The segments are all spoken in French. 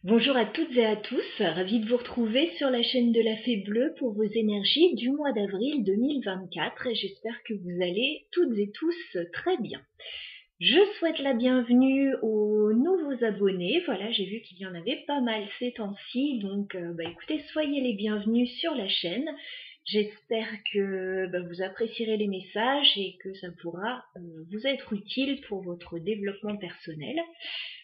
Bonjour à toutes et à tous, ravie de vous retrouver sur la chaîne de la Fée Bleue pour vos énergies du mois d'avril 2024 et j'espère que vous allez toutes et tous très bien. Je souhaite la bienvenue aux nouveaux abonnés, voilà j'ai vu qu'il y en avait pas mal ces temps-ci, donc écoutez soyez les bienvenus sur la chaîne. J'espère que vous apprécierez les messages et que ça pourra vous être utile pour votre développement personnel.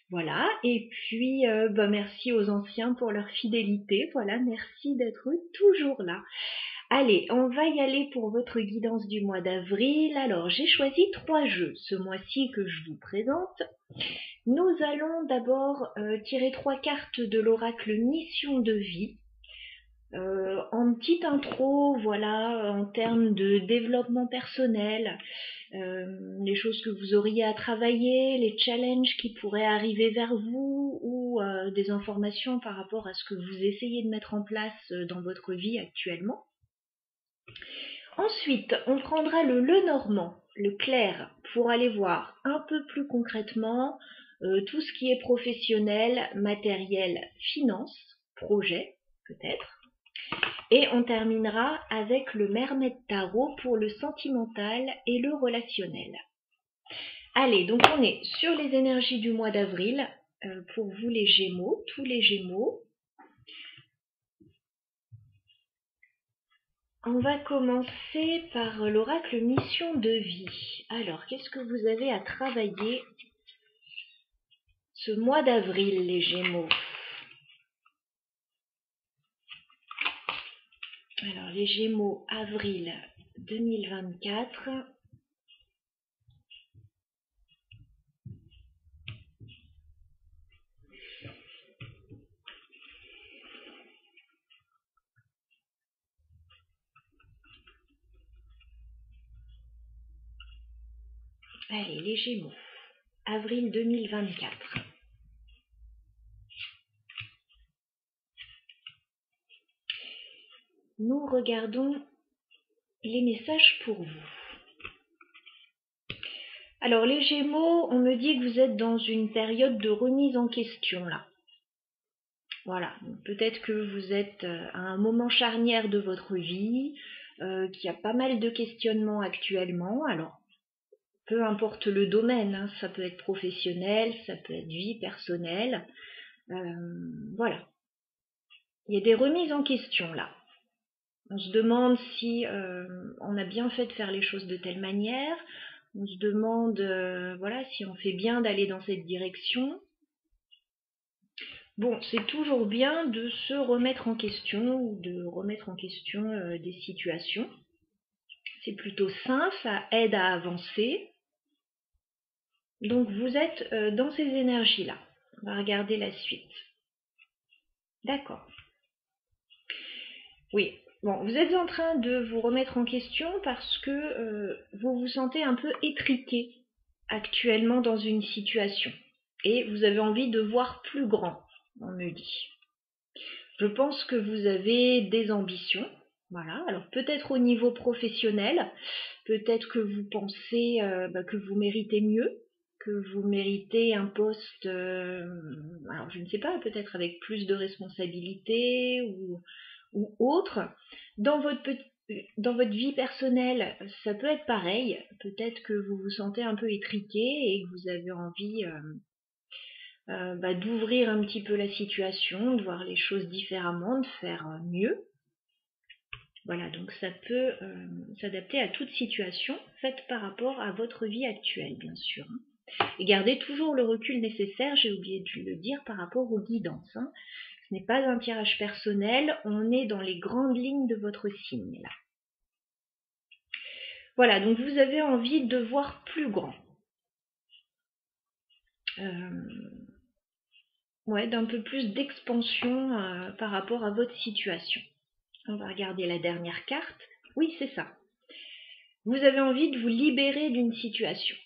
Voilà, et puis merci aux anciens pour leur fidélité, voilà, merci d'être toujours là. Allez, on va y aller pour votre guidance du mois d'avril. Alors, j'ai choisi 3 jeux ce mois-ci que je vous présente. Nous allons d'abord tirer 3 cartes de l'oracle Mission de vie. En petite intro, voilà, en termes de développement personnel, les choses que vous auriez à travailler, les challenges qui pourraient arriver vers vous ou des informations par rapport à ce que vous essayez de mettre en place dans votre vie actuellement. Ensuite, on prendra le Lenormand, le clair, pour aller voir un peu plus concrètement tout ce qui est professionnel, matériel, finance, projet peut-être. Et on terminera avec le Mermaid Tarot pour le sentimental et le relationnel. Allez, donc on est sur les énergies du mois d'avril pour vous les Gémeaux, tous les Gémeaux. On va commencer par l'oracle Mission de vie. Alors, qu'est-ce que vous avez à travailler ce mois d'avril, les Gémeaux? Alors, les Gémeaux, avril 2024. Allez, les Gémeaux, avril 2024. Nous regardons les messages pour vous. Alors les Gémeaux, on me dit que vous êtes dans une période de remise en question là. Voilà, peut-être que vous êtes à un moment charnière de votre vie, qu'il y a pas mal de questionnements actuellement. Alors, peu importe le domaine, hein, ça peut être professionnel, ça peut être vie personnelle. Voilà. Il y a des remises en question là. On se demande si on a bien fait de faire les choses de telle manière. On se demande voilà, si on fait bien d'aller dans cette direction. Bon, c'est toujours bien de se remettre en question ou de remettre en question des situations. C'est plutôt sain, ça aide à avancer. Donc vous êtes dans ces énergies-là. On va regarder la suite. D'accord. Oui, bon, vous êtes en train de vous remettre en question parce que vous vous sentez un peu étriqué actuellement dans une situation. Et vous avez envie de voir plus grand, on me dit. Je pense que vous avez des ambitions. Voilà, alors peut-être au niveau professionnel, peut-être que vous pensez que vous méritez mieux, que vous méritez un poste, alors je ne sais pas, peut-être avec plus de responsabilités ou autre. Dans votre vie personnelle, ça peut être pareil. Peut-être que vous vous sentez un peu étriqué et que vous avez envie d'ouvrir un petit peu la situation, de voir les choses différemment, de faire mieux. Voilà, donc ça peut s'adapter à toute situation faite par rapport à votre vie actuelle, bien sûr. Et gardez toujours le recul nécessaire, j'ai oublié de le dire, par rapport aux guidances. Ce n'est pas un tirage personnel, on est dans les grandes lignes de votre signe, là. Voilà, donc vous avez envie de voir plus grand. D'un peu plus d'expansion par rapport à votre situation. On va regarder la dernière carte. Oui, c'est ça. Vous avez envie de vous libérer d'une situation.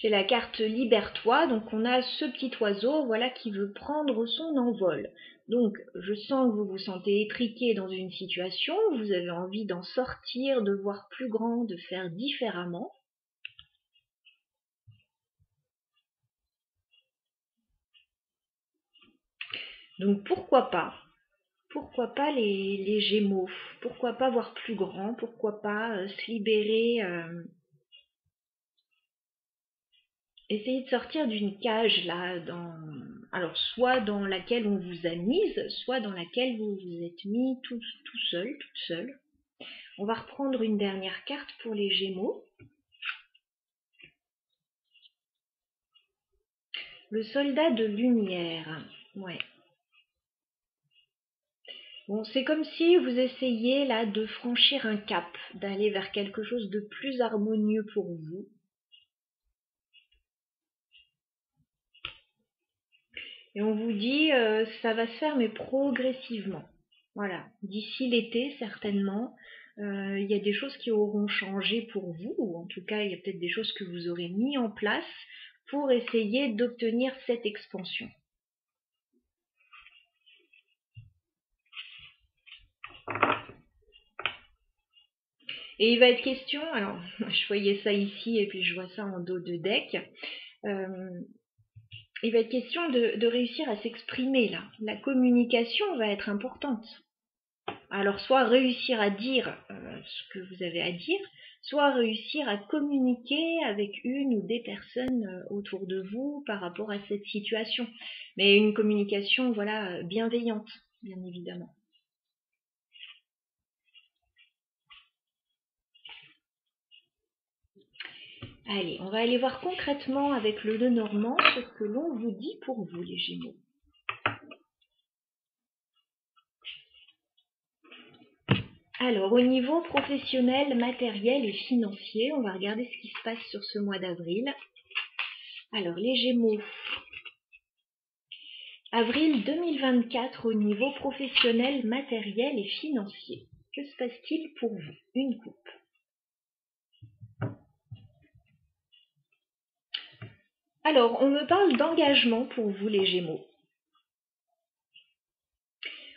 J'ai la carte Libère-toi, donc on a ce petit oiseau, voilà, qui veut prendre son envol. Donc, je sens que vous vous sentez étriqué dans une situation, vous avez envie d'en sortir, de voir plus grand, de faire différemment. Donc pourquoi pas? Pourquoi pas les Gémeaux? Pourquoi pas voir plus grand? Pourquoi pas se libérer, essayer de sortir d'une cage là, alors soit dans laquelle on vous a mise, soit dans laquelle vous vous êtes mis tout seul, toute seule. On va reprendre une dernière carte pour les Gémeaux. Le soldat de lumière. Ouais. Bon, c'est comme si vous essayiez là de franchir un cap, d'aller vers quelque chose de plus harmonieux pour vous. Et on vous dit, ça va se faire, mais progressivement. Voilà, d'ici l'été, certainement, il y a des choses qui auront changé pour vous, ou en tout cas, il y a peut-être des choses que vous aurez mis en place pour essayer d'obtenir cette expansion. Et il va être question, alors, je voyais ça ici, et puis je vois ça en dos de deck, il va être question de réussir à s'exprimer là. La communication va être importante. Alors soit réussir à dire ce que vous avez à dire, soit réussir à communiquer avec une ou des personnes autour de vous par rapport à cette situation. Mais une communication, voilà, bienveillante, bien évidemment. Allez, on va aller voir concrètement avec le Lenormand ce que l'on vous dit pour vous, les Gémeaux. Alors, au niveau professionnel, matériel et financier, on va regarder ce qui se passe sur ce mois d'avril. Alors, les Gémeaux. Avril 2024 au niveau professionnel, matériel et financier. Que se passe-t-il pour vous? Une coupe. Alors, on me parle d'engagement pour vous, les Gémeaux.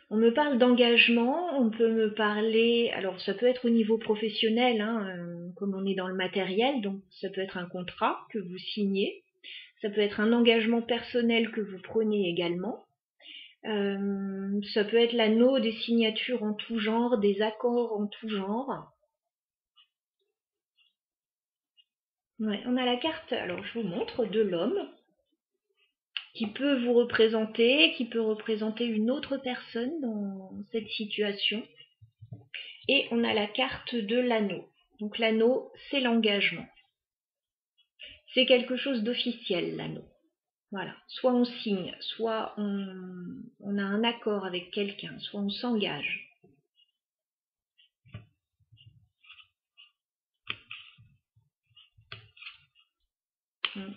On me parle d'engagement, on peut me parler, alors ça peut être au niveau professionnel, comme on est dans le matériel, donc ça peut être un contrat que vous signez, ça peut être un engagement personnel que vous prenez également, ça peut être l'anneau des signatures en tout genre, des accords en tout genre. Ouais, on a la carte, alors je vous montre, de l'homme, qui peut vous représenter, qui peut représenter une autre personne dans cette situation. Et on a la carte de l'anneau. Donc l'anneau, c'est l'engagement. C'est quelque chose d'officiel, l'anneau. Voilà. Soit on signe, soit on a un accord avec quelqu'un, soit on s'engage.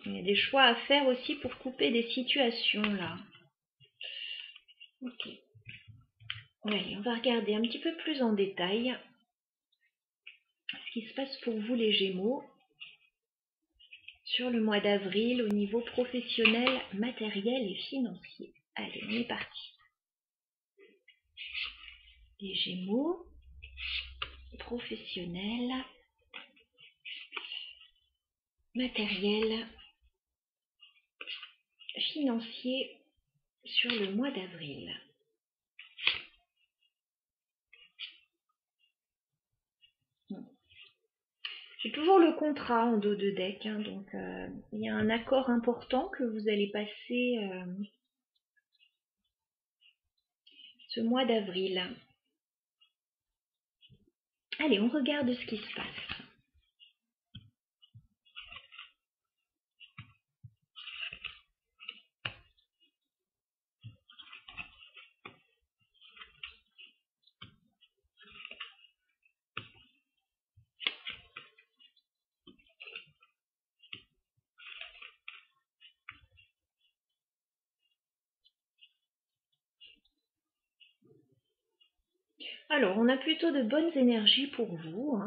Il y a des choix à faire aussi pour couper des situations, là. Ok. Allez, on va regarder un petit peu plus en détail ce qui se passe pour vous, les Gémeaux, sur le mois d'avril au niveau professionnel, matériel et financier. Allez, on est parti. Les Gémeaux, professionnel, matériel, financier sur le mois d'avril. C'est toujours le contrat en dos de deck, donc il y a un accord important que vous allez passer ce mois d'avril. Allez, on regarde ce qui se passe. Alors, on a plutôt de bonnes énergies pour vous.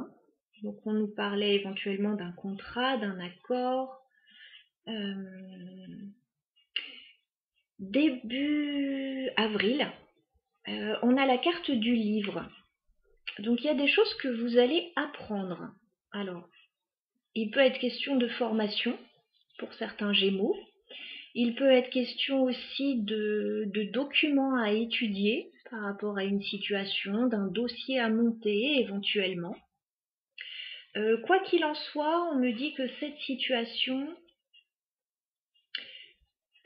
Donc, on nous parlait éventuellement d'un contrat, d'un accord. Début avril, on a la carte du livre. Donc, il y a des choses que vous allez apprendre. Alors, il peut être question de formation pour certains Gémeaux. Il peut être question aussi de documents à étudier par rapport à une situation, d'un dossier à monter éventuellement. Quoi qu'il en soit, on me dit que cette situation,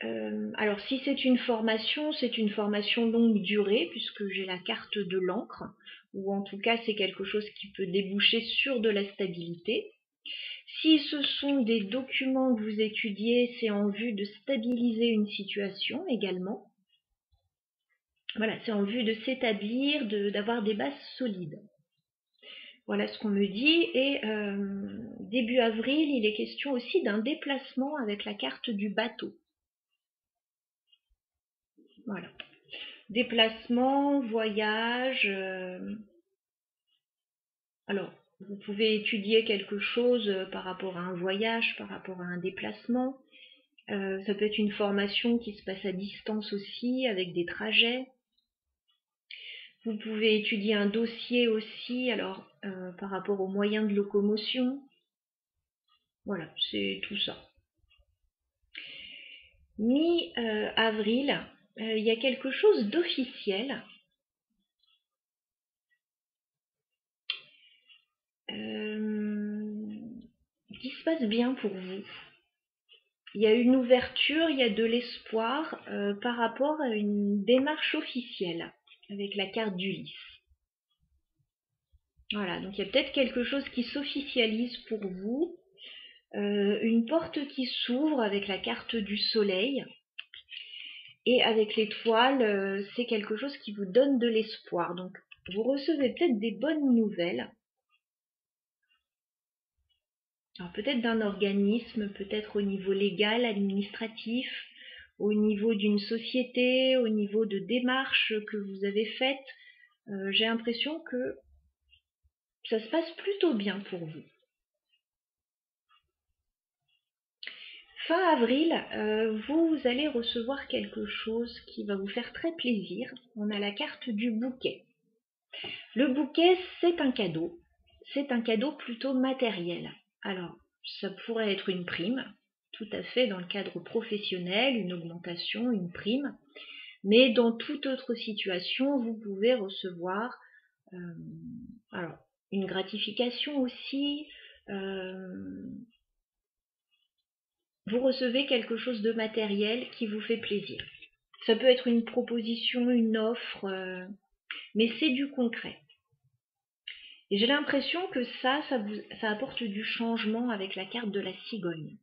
alors si c'est une formation longue durée, puisque j'ai la carte de l'encre, ou en tout cas c'est quelque chose qui peut déboucher sur de la stabilité. Si ce sont des documents que vous étudiez, c'est en vue de stabiliser une situation également. Voilà, c'est en vue de s'établir, d'avoir des bases solides. Voilà ce qu'on me dit. Et début avril, il est question aussi d'un déplacement avec la carte du bateau. Voilà. Déplacement, voyage. Alors, vous pouvez étudier quelque chose par rapport à un voyage, par rapport à un déplacement. Ça peut être une formation qui se passe à distance aussi, avec des trajets. Vous pouvez étudier un dossier aussi, alors par rapport aux moyens de locomotion. Voilà, c'est tout ça. Mi-avril, il y a quelque chose d'officiel. Qui se passe bien pour vous. Il y a une ouverture, il y a de l'espoir par rapport à une démarche officielle avec la carte d'Ulysse. Voilà, donc il y a peut-être quelque chose qui s'officialise pour vous, une porte qui s'ouvre avec la carte du soleil, et avec l'étoile, c'est quelque chose qui vous donne de l'espoir. Donc vous recevez peut-être des bonnes nouvelles. Alors peut-être d'un organisme, peut-être au niveau légal, administratif, au niveau d'une société, au niveau de démarches que vous avez faites. J'ai l'impression que ça se passe plutôt bien pour vous. Fin avril, vous allez recevoir quelque chose qui va vous faire très plaisir. On a la carte du bouquet. Le bouquet, c'est un cadeau. C'est un cadeau plutôt matériel. Alors, ça pourrait être une prime, tout à fait dans le cadre professionnel, une augmentation, une prime. Mais dans toute autre situation, vous pouvez recevoir alors, une gratification aussi. Vous recevez quelque chose de matériel qui vous fait plaisir. Ça peut être une proposition, une offre, mais c'est du concret. Et j'ai l'impression que ça apporte du changement avec la carte de la cigogne.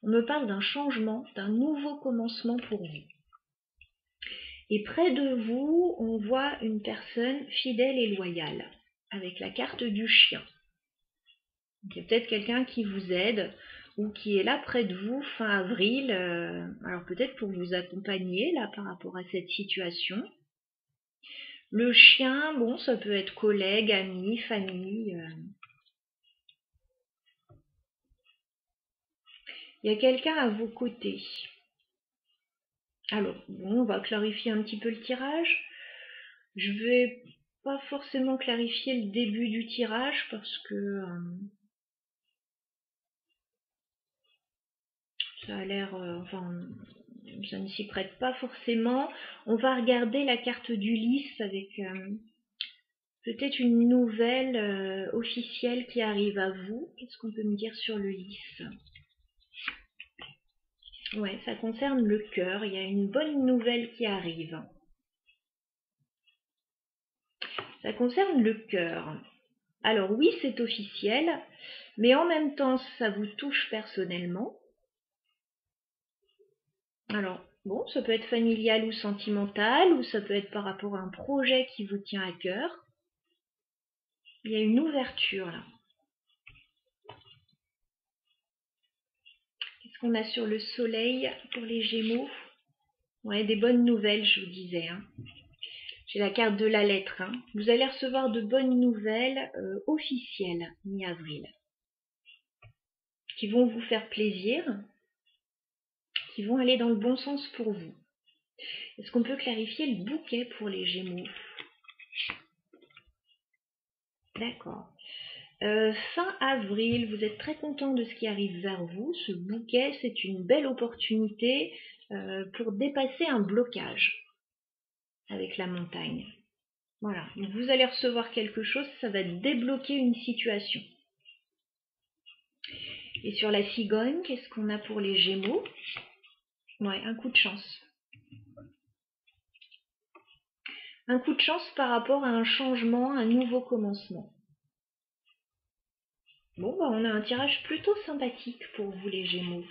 On me parle d'un changement, d'un nouveau commencement pour vous. Et près de vous, on voit une personne fidèle et loyale, avec la carte du chien. Il y a peut-être quelqu'un qui vous aide, ou qui est là près de vous fin avril, alors peut-être pour vous accompagner là par rapport à cette situation. Le chien, bon, ça peut être collègue, ami, famille. Il y a quelqu'un à vos côtés. Alors, bon, on va clarifier un petit peu le tirage. Je vais pas forcément clarifier le début du tirage parce que ça a l'air, ça ne s'y prête pas forcément. On va regarder la carte d'Ulysse avec peut-être une nouvelle officielle qui arrive à vous. Qu'est-ce qu'on peut me dire sur l'Ulysse ? Ouais, ça concerne le cœur. Il y a une bonne nouvelle qui arrive. Ça concerne le cœur. Alors oui, c'est officiel, mais en même temps, ça vous touche personnellement. Alors, bon, ça peut être familial ou sentimental, ou ça peut être par rapport à un projet qui vous tient à cœur. Il y a une ouverture là. Qu'est-ce qu'on a sur le soleil pour les Gémeaux? Ouais, des bonnes nouvelles, je vous disais. Hein. J'ai la carte de la lettre. Hein. Vous allez recevoir de bonnes nouvelles officielles mi-avril, qui vont vous faire plaisir, qui vont aller dans le bon sens pour vous. Est-ce qu'on peut clarifier le bouquet pour les Gémeaux? D'accord. Fin avril, vous êtes très content de ce qui arrive vers vous. Ce bouquet, c'est une belle opportunité pour dépasser un blocage avec la montagne. Voilà, donc vous allez recevoir quelque chose, ça va débloquer une situation. Et sur la cigogne, qu'est-ce qu'on a pour les Gémeaux? Ouais, un coup de chance. Un coup de chance par rapport à un changement, un nouveau commencement. Bon, bah, on a un tirage plutôt sympathique pour vous les Gémeaux.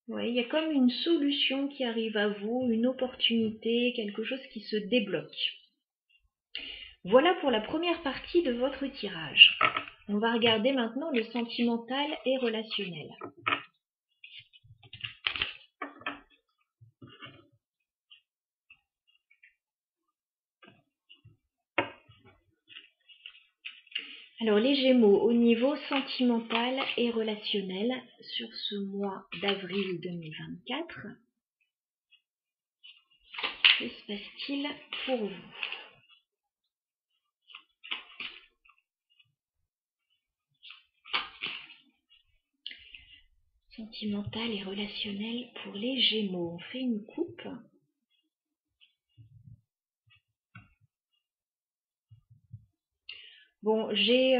Ouais, il y a comme une solution qui arrive à vous, une opportunité, quelque chose qui se débloque. Voilà pour la première partie de votre tirage. On va regarder maintenant le sentimental et relationnel. Alors les Gémeaux, au niveau sentimental et relationnel, sur ce mois d'avril 2024, que se passe-t-il pour vous? Sentimental et relationnel pour les Gémeaux. On fait une coupe. Bon, j'ai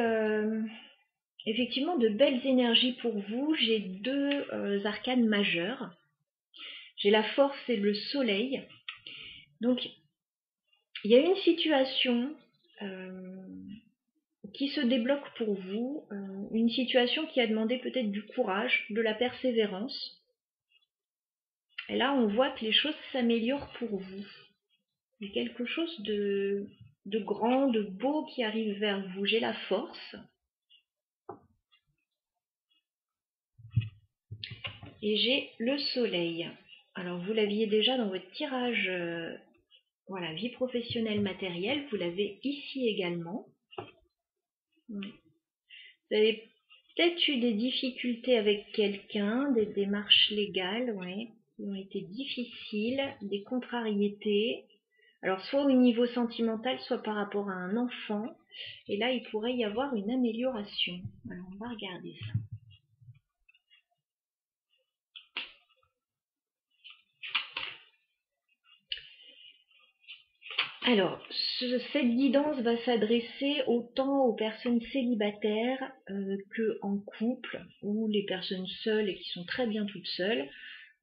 effectivement de belles énergies pour vous. J'ai deux arcanes majeures. J'ai la force et le soleil. Donc, il y a une situation qui se débloque pour vous, une situation qui a demandé peut-être du courage, de la persévérance. Et là, on voit que les choses s'améliorent pour vous. Il y a quelque chose de grand, de beau qui arrive vers vous. J'ai la force. Et j'ai le soleil. Alors, vous l'aviez déjà dans votre tirage, voilà, vie professionnelle matérielle. Vous l'avez ici également. Vous avez peut-être eu des difficultés avec quelqu'un, des démarches légales, ouais, qui ont été difficiles, des contrariétés. Alors, soit au niveau sentimental, soit par rapport à un enfant. Et là, il pourrait y avoir une amélioration. Alors, on va regarder ça. Alors, cette guidance va s'adresser autant aux personnes célibataires que en couple, ou les personnes seules et qui sont très bien toutes seules.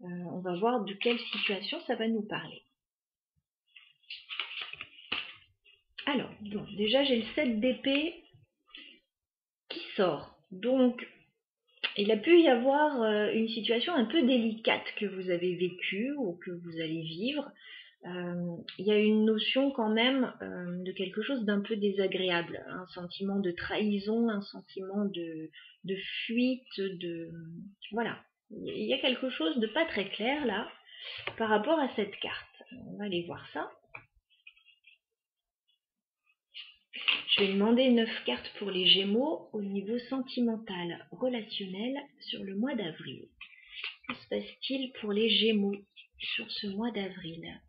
On va voir de quelle situation ça va nous parler. Alors, bon, déjà j'ai le 7 d'épée qui sort. Donc, il a pu y avoir une situation un peu délicate que vous avez vécue ou que vous allez vivre. Il y a une notion quand même de quelque chose d'un peu désagréable, un sentiment de trahison, un sentiment de fuite, voilà. Il y a quelque chose de pas très clair là par rapport à cette carte. On va aller voir ça. Je vais demander 9 cartes pour les Gémeaux au niveau sentimental, relationnel sur le mois d'avril. Que se passe-t-il pour les Gémeaux sur ce mois d'avril?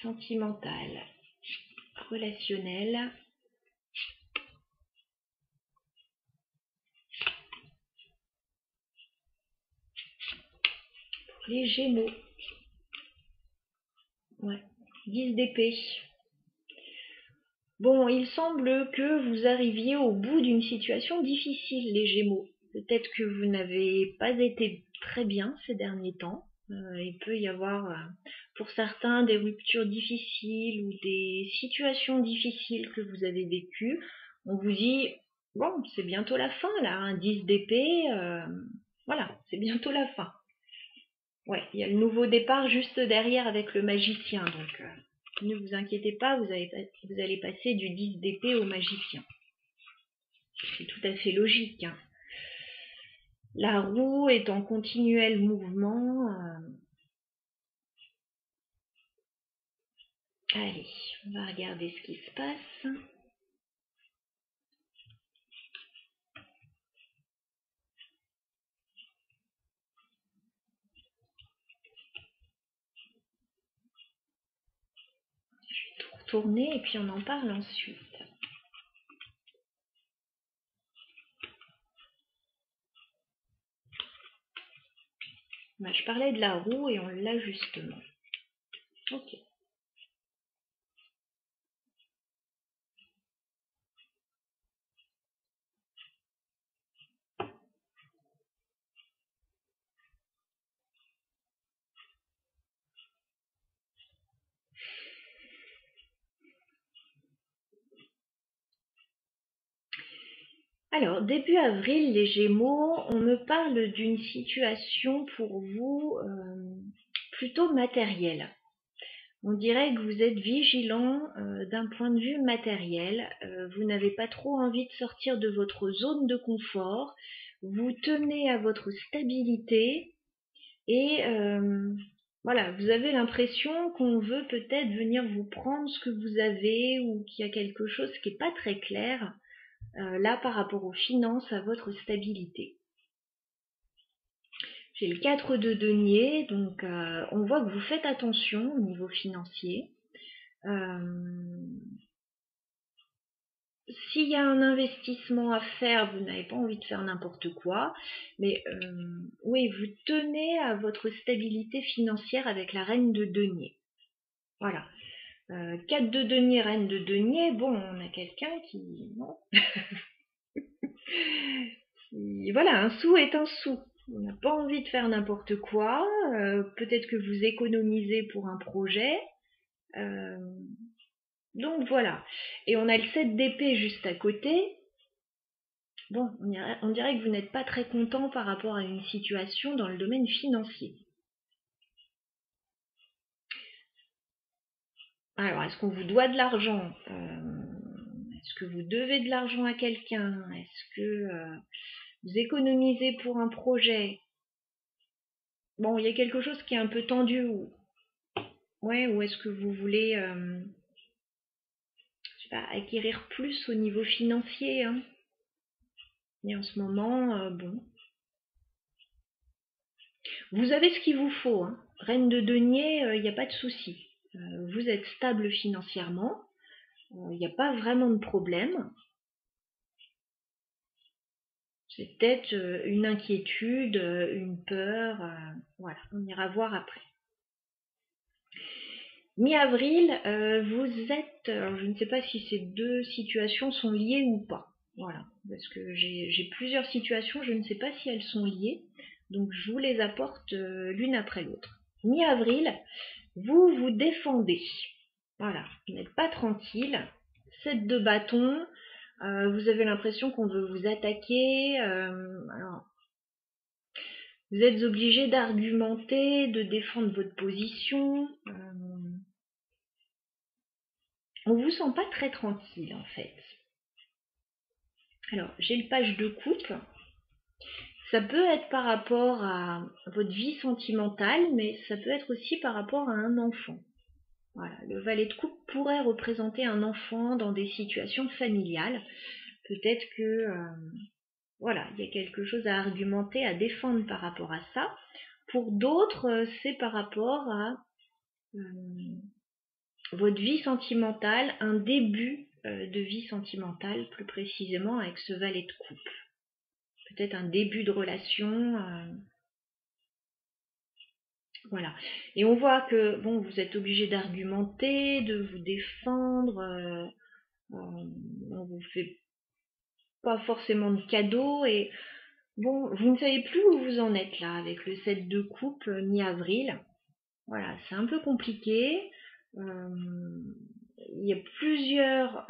Sentimental, relationnel. Pour les Gémeaux. Ouais, 10 d'épée. Bon, il semble que vous arriviez au bout d'une situation difficile, les Gémeaux. Peut-être que vous n'avez pas été très bien ces derniers temps. Il peut y avoir, pour certains, des ruptures difficiles ou des situations difficiles que vous avez vécues. On vous dit, bon, c'est bientôt la fin là, un 10 d'épée, voilà, c'est bientôt la fin. Ouais, il y a le nouveau départ juste derrière avec le magicien, donc ne vous inquiétez pas, vous allez passer du 10 d'épée au magicien. C'est tout à fait logique. Hein. La roue est en continuel mouvement. Allez, on va regarder ce qui se passe. retourner et puis on en parle ensuite. Bah, je parlais de la roue et on l'a justement. Ok. Alors, début avril, les Gémeaux, on me parle d'une situation pour vous plutôt matérielle. On dirait que vous êtes vigilant d'un point de vue matériel. Vous n'avez pas trop envie de sortir de votre zone de confort. Vous tenez à votre stabilité et voilà, vous avez l'impression qu'on veut peut-être venir vous prendre ce que vous avez ou qu'il y a quelque chose qui n'est pas très clair là par rapport aux finances, à votre stabilité. J'ai le 4 de denier, donc on voit que vous faites attention au niveau financier. S'il y a un investissement à faire, vous n'avez pas envie de faire n'importe quoi, mais oui, vous tenez à votre stabilité financière avec la reine de denier. Voilà. 4 de denier, reine de denier, bon, on a quelqu'un qui... Non. Voilà, un sou est un sou. On n'a pas envie de faire n'importe quoi. Peut-être que vous économisez pour un projet. Donc voilà. Et on a le 7 d'épée juste à côté. Bon, on dirait que vous n'êtes pas très content par rapport à une situation dans le domaine financier. Alors, est-ce qu'on vous doit de l'argent? Est-ce que vous devez de l'argent à quelqu'un? Est-ce que vous économisez pour un projet? Bon, il y a quelque chose qui est un peu tendu. Ouais, ou est-ce que vous voulez je sais pas, acquérir plus au niveau financier hein. Et en ce moment, bon. Vous avez ce qu'il vous faut. Hein. Reine de denier, il n'y a pas de souci. Vous êtes stable financièrement. Il n'y a pas vraiment de problème. C'est peut-être une inquiétude, une peur. Voilà, on ira voir après. Mi-avril, vous êtes... Alors je ne sais pas si ces deux situations sont liées ou pas. Voilà, parce que j'ai plusieurs situations, je ne sais pas si elles sont liées. Donc je vous les apporte l'une après l'autre. Mi-avril, vous vous défendez. Voilà, vous n'êtes pas tranquille. 7 de bâton, vous avez l'impression qu'on veut vous attaquer. Alors, vous êtes obligé d'argumenter, de défendre votre position. On vous sent pas très tranquille en fait. Alors, j'ai le page de coupe. Ça peut être par rapport à votre vie sentimentale, mais ça peut être aussi par rapport à un enfant. Voilà, le valet de coupe pourrait représenter un enfant dans des situations familiales. Peut-être que voilà, il y a quelque chose à argumenter, à défendre par rapport à ça. Pour d'autres, c'est par rapport à votre vie sentimentale, un début de vie sentimentale, plus précisément avec ce valet de coupe. Peut-être un début de relation. Voilà. Et on voit que bon, vous êtes obligé d'argumenter, de vous défendre. On vous fait pas forcément de cadeaux et bon, vous ne savez plus où vous en êtes là avec le 7 de coupe mi-avril. Voilà, c'est un peu compliqué. Il y a plusieurs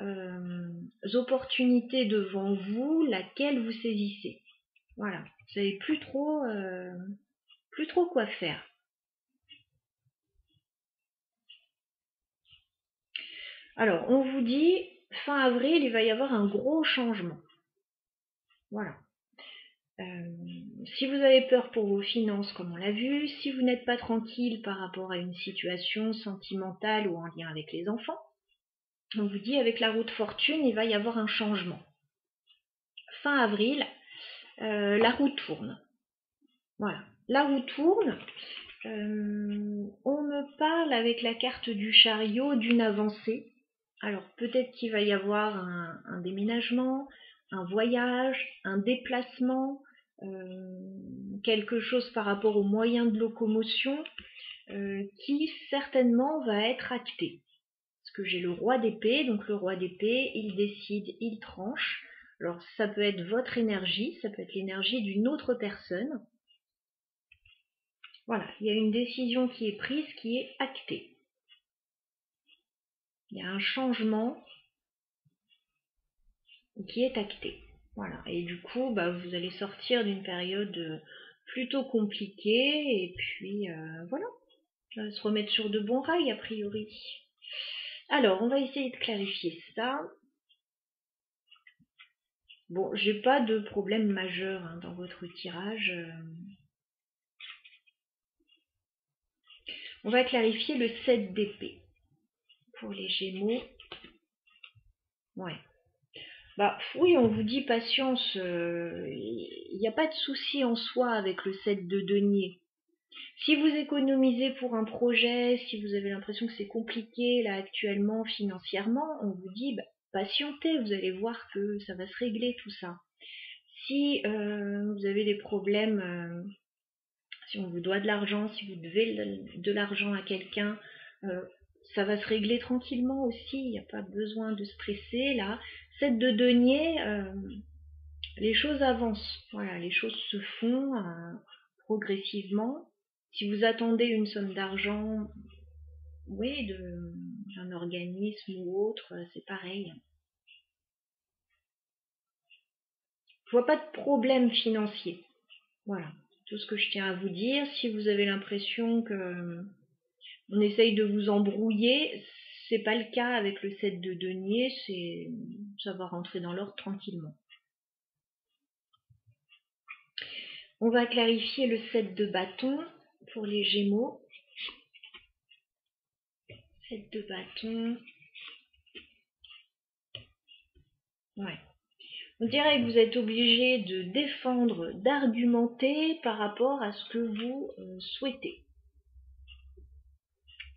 opportunités devant vous, laquelle vous saisissez. Voilà, vous savez plus trop quoi faire. Alors, on vous dit, fin avril, il va y avoir un gros changement. Voilà. Si vous avez peur pour vos finances, comme on l'a vu, si vous n'êtes pas tranquille par rapport à une situation sentimentale ou en lien avec les enfants, on vous dit avec la roue de fortune, il va y avoir un changement. Fin avril, la roue tourne. Voilà, la roue tourne. On me parle avec la carte du chariot d'une avancée. Alors peut-être qu'il va y avoir un déménagement, un voyage, un déplacement, quelque chose par rapport aux moyens de locomotion qui certainement va être acté. Parce que j'ai le roi d'épée, donc le roi d'épée, il décide, il tranche. Alors ça peut être votre énergie, ça peut être l'énergie d'une autre personne. Voilà, il y a une décision qui est prise, qui est actée. Il y a un changement qui est acté. Voilà, et du coup, vous allez sortir d'une période plutôt compliquée, et puis voilà, ça va se remettre sur de bons rails a priori. Alors, on va essayer de clarifier ça. Bon, j'ai pas de problème majeur dans votre tirage. On va clarifier le 7 d'épée pour les Gémeaux. Ouais. Oui, on vous dit patience. Il n'y a pas de souci en soi avec le 7 de denier. Si vous économisez pour un projet, si vous avez l'impression que c'est compliqué là actuellement financièrement, on vous dit patientez, vous allez voir que ça va se régler tout ça. Si vous avez des problèmes, si on vous doit de l'argent, si vous devez de l'argent à quelqu'un, ça va se régler tranquillement aussi, il n'y a pas besoin de stresser là. 7 de denier, les choses avancent, voilà, les choses se font progressivement. Si vous attendez une somme d'argent, oui, d'un organisme ou autre, c'est pareil. Je vois pas de problème financier. Voilà, tout ce que je tiens à vous dire. Si vous avez l'impression que on essaye de vous embrouiller, c'est pas le cas avec le 7 de denier, ça va rentrer dans l'ordre tranquillement. On va clarifier le 7 de bâton pour les Gémeaux. 7 de bâton. Ouais. On dirait que vous êtes obligé de défendre, d'argumenter par rapport à ce que vous souhaitez.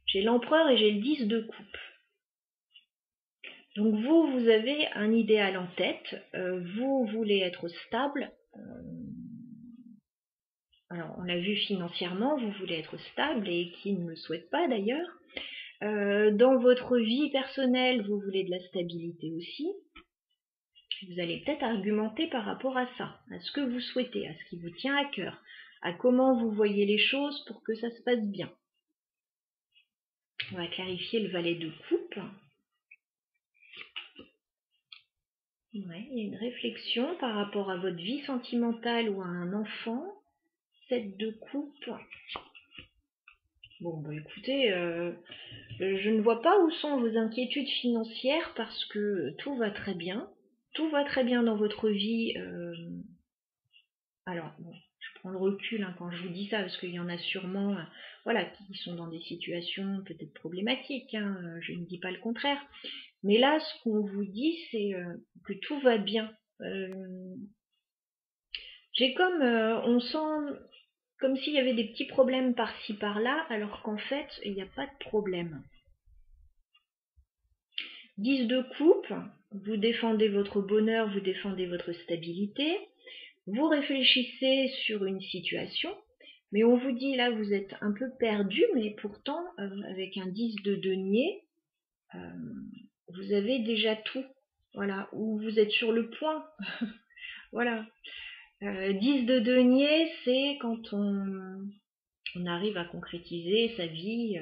J'ai l'empereur et j'ai le 10 de coupe. Donc vous avez un idéal en tête, vous voulez être stable. Alors on l'a vu financièrement, vous voulez être stable et qui ne le souhaite pas d'ailleurs. Dans votre vie personnelle, vous voulez de la stabilité aussi. Vous allez peut-être argumenter par rapport à ça, à ce que vous souhaitez, à ce qui vous tient à cœur, à comment vous voyez les choses pour que ça se passe bien. On va clarifier le valet de coupe. Ouais, il y a une réflexion par rapport à votre vie sentimentale ou à un enfant. 7 de coupe. Bon, écoutez, je ne vois pas où sont vos inquiétudes financières parce que tout va très bien. Tout va très bien dans votre vie. Alors, bon, je prends le recul quand je vous dis ça parce qu'il y en a sûrement voilà, qui sont dans des situations peut-être problématiques. Je ne dis pas le contraire. Mais là, ce qu'on vous dit, c'est que tout va bien. J'ai comme, on sent comme s'il y avait des petits problèmes par-ci par-là, alors qu'en fait, il n'y a pas de problème. 10 de coupe, vous défendez votre bonheur, vous défendez votre stabilité, vous réfléchissez sur une situation, mais on vous dit là, vous êtes un peu perdu, mais pourtant, avec un 10 de denier, vous avez déjà tout. Voilà, ou vous êtes sur le point. Voilà. 10 de denier, c'est quand on arrive à concrétiser sa vie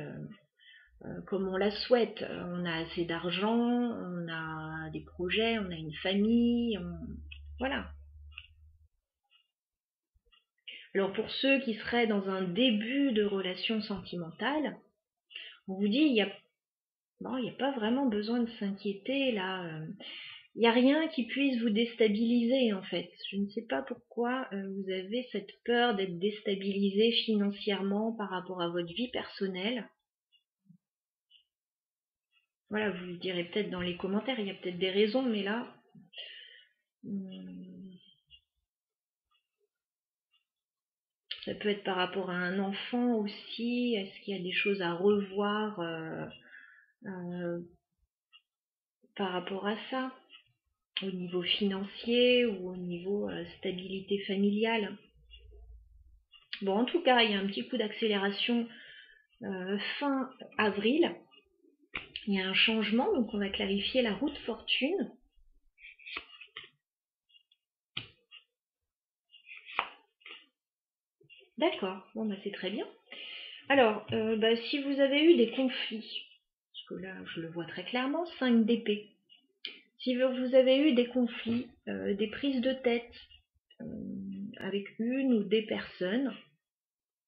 comme on la souhaite. On a assez d'argent, on a des projets, on a une famille, voilà. Alors pour ceux qui seraient dans un début de relation sentimentale, on vous dit il n'y a pas vraiment besoin de s'inquiéter là. Il n'y a rien qui puisse vous déstabiliser en fait. Je ne sais pas pourquoi vous avez cette peur d'être déstabilisé financièrement par rapport à votre vie personnelle. Voilà, vous le direz peut-être dans les commentaires, il y a peut-être des raisons, mais là, ça peut être par rapport à un enfant aussi. Est-ce qu'il y a des choses à revoir par rapport à ça, au niveau financier ou au niveau stabilité familiale. Bon, en tout cas, il y a un petit coup d'accélération fin avril. Il y a un changement, donc on va clarifier la roue de fortune. D'accord, bon bah c'est très bien. Alors, si vous avez eu des conflits, parce que là je le vois très clairement, 5 d'épée. Si vous avez eu des conflits, des prises de tête avec une ou des personnes,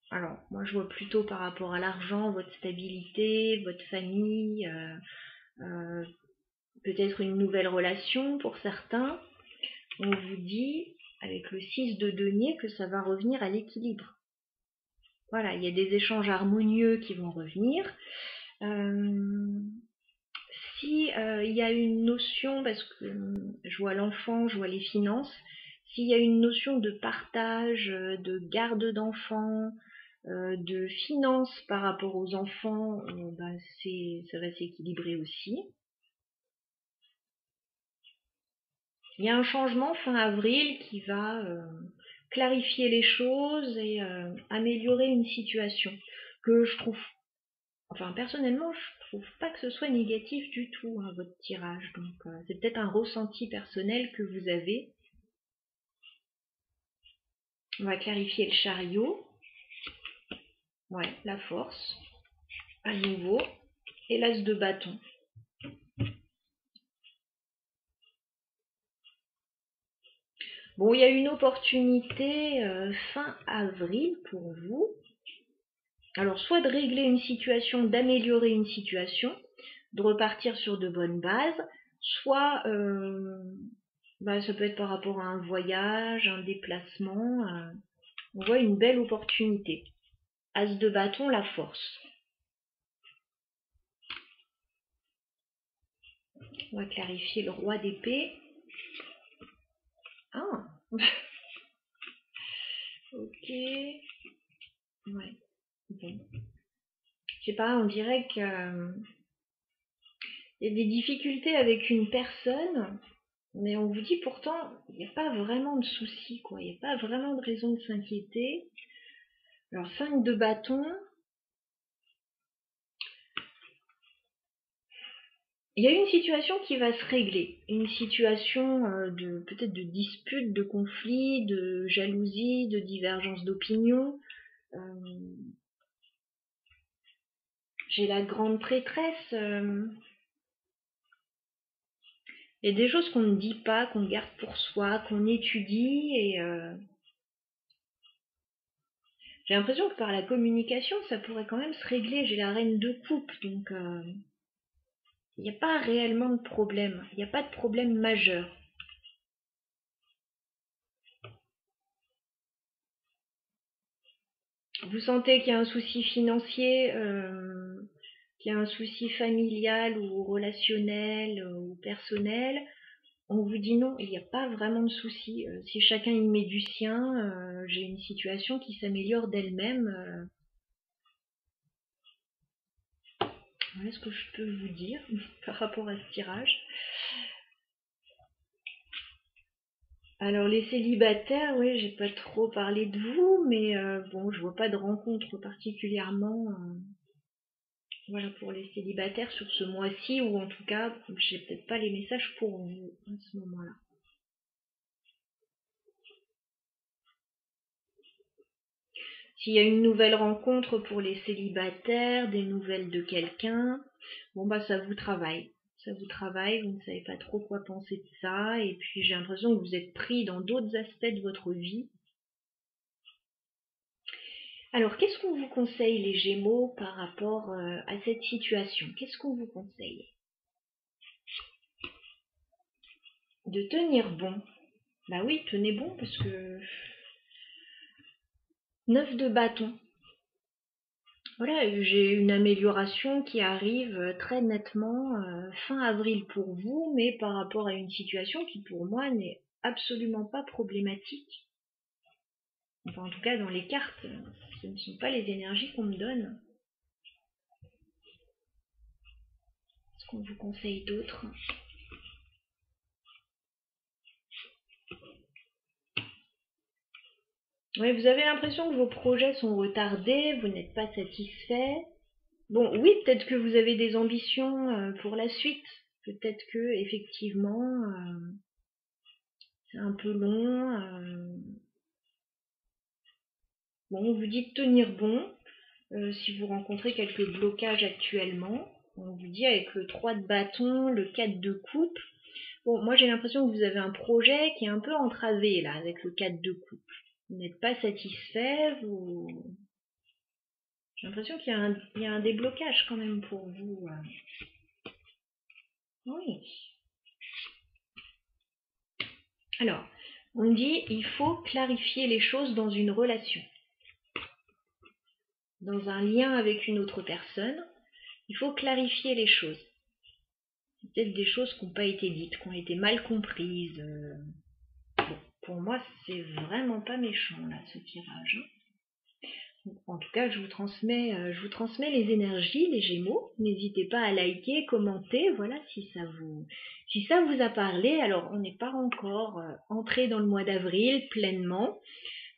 alors moi je vois plutôt par rapport à l'argent, votre stabilité, votre famille, peut-être une nouvelle relation pour certains, on vous dit avec le 6 de denier que ça va revenir à l'équilibre. Voilà, il y a des échanges harmonieux qui vont revenir. Si il y a une notion, parce que je vois l'enfant, je vois les finances, s'il y a une notion de partage, de garde d'enfants, de finances par rapport aux enfants, ça va s'équilibrer aussi. Il y a un changement fin avril qui va clarifier les choses et améliorer une situation que je trouve, enfin personnellement, je trouve pas que ce soit négatif du tout, hein, votre tirage. Donc c'est peut-être un ressenti personnel que vous avez. On va clarifier le chariot. Ouais, la force. À nouveau. Et l'as de bâton. Bon, il y a une opportunité fin avril pour vous. Alors, soit de régler une situation, d'améliorer une situation, de repartir sur de bonnes bases, soit ça peut être par rapport à un voyage, un déplacement. On voit une belle opportunité. As de bâton, la force. On va clarifier le roi d'épée. Ah. Ok. Ouais. Bon. Je sais pas, on dirait que il y a des difficultés avec une personne, mais on vous dit pourtant, il n'y a pas vraiment de soucis, quoi. Il n'y a pas vraiment de raison de s'inquiéter. Alors, 5 de bâton. Il y a une situation qui va se régler. Une situation peut-être de dispute, de conflit, de jalousie, de divergence d'opinion. J'ai la grande prêtresse. Il y a des choses qu'on ne dit pas, qu'on garde pour soi, qu'on étudie et j'ai l'impression que par la communication, ça pourrait quand même se régler. J'ai la reine de coupe, donc il n'y a pas réellement de problème. Il n'y a pas de problème majeur. Vous sentez qu'il y a un souci financier, qu'il y a un souci familial ou relationnel ou personnel. On vous dit non, il n'y a pas vraiment de souci. Si chacun y met du sien, j'ai une situation qui s'améliore d'elle-même. Voilà ce que je peux vous dire par rapport à ce tirage. Alors les célibataires, oui, j'ai pas trop parlé de vous, mais bon, je vois pas de rencontre particulièrement. Voilà pour les célibataires sur ce mois-ci, ou en tout cas, j'ai peut-être pas les messages pour vous à ce moment-là. S'il y a une nouvelle rencontre pour les célibataires, des nouvelles de quelqu'un, bon bah ça vous travaille. Ça vous travaille, vous ne savez pas trop quoi penser de ça, et puis j'ai l'impression que vous êtes pris dans d'autres aspects de votre vie. Alors, qu'est-ce qu'on vous conseille les Gémeaux par rapport à cette situation? Qu'est-ce qu'on vous conseille? De tenir bon. Bah oui, tenez bon parce que 9 de bâton. Voilà, j'ai une amélioration qui arrive très nettement fin avril pour vous, mais par rapport à une situation qui pour moi n'est absolument pas problématique. Enfin, en tout cas, dans les cartes, ce ne sont pas les énergies qu'on me donne. Ce qu'on vous conseille d'autre? Ouais, vous avez l'impression que vos projets sont retardés, vous n'êtes pas satisfait. Bon, oui, peut-être que vous avez des ambitions pour la suite. Peut-être que effectivement, c'est un peu long. Bon, on vous dit de tenir bon. Si vous rencontrez quelques blocages actuellement, on vous dit avec le 3 de bâton, le 4 de coupe. Bon, moi j'ai l'impression que vous avez un projet qui est un peu entravé là, avec le 4 de coupe. Vous n'êtes pas satisfait, j'ai l'impression qu'il y a un déblocage quand même pour vous. Oui. Alors, on dit il faut clarifier les choses dans une relation, dans un lien avec une autre personne. Il faut clarifier les choses. Peut-être des choses qui n'ont pas été dites, qui ont été mal comprises. Bon, pour moi, c'est vraiment pas méchant là, ce tirage. En tout cas, je vous transmets les énergies, les Gémeaux. N'hésitez pas à liker, commenter, voilà, si ça vous a parlé. Alors, on n'est pas encore entré dans le mois d'avril pleinement.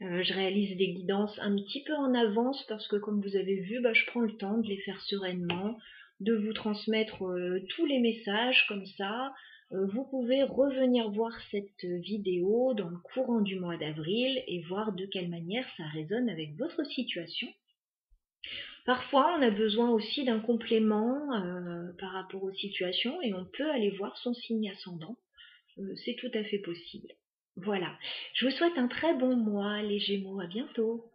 Je réalise des guidances un petit peu en avance parce que, comme vous avez vu, je prends le temps de les faire sereinement, de vous transmettre tous les messages comme ça. Vous pouvez revenir voir cette vidéo dans le courant du mois d'avril et voir de quelle manière ça résonne avec votre situation. Parfois, on a besoin aussi d'un complément par rapport aux situations et on peut aller voir son signe ascendant. C'est tout à fait possible. Voilà. Je vous souhaite un très bon mois, les Gémeaux. À bientôt.